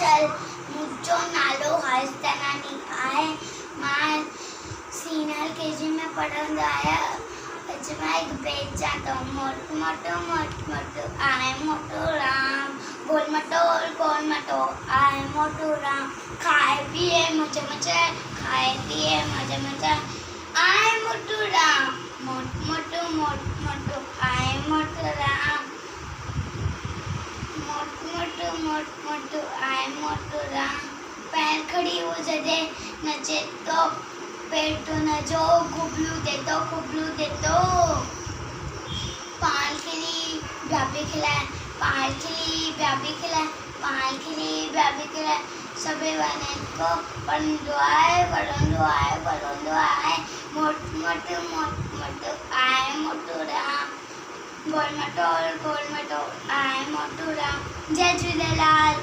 चल मुझो नालो हर्षतनानी आहे मां सीनियर केजी में पढ़ंदो आहियां। अॼु मां हिकु पेज तो मोटू मोटू मोटू मोटू आहे मोटू राम गोल मटोल आहे मोटू राम खाए पिए मजे मजे खाए पिए मजे मजे आहे मोटू राम मोटू मोटू मोटू मोटू आहे मोटू राम मोटू मोटू मोटू मोटू आहे मोटू राम। पैर खड़ी हो जदे नचे तो पेट न जो खुबलू दे तो पाल खिली ब्याबी खिलाए पाल खिली ब्याबी खिलाए पाल खिली ब्याबी खिलाए सबे बने को पढ़ंदो आए मोटू मोटू मोटू मोटू आए मोटू राम गोल मटोल आए मोटू राम। जय झूलेलाल।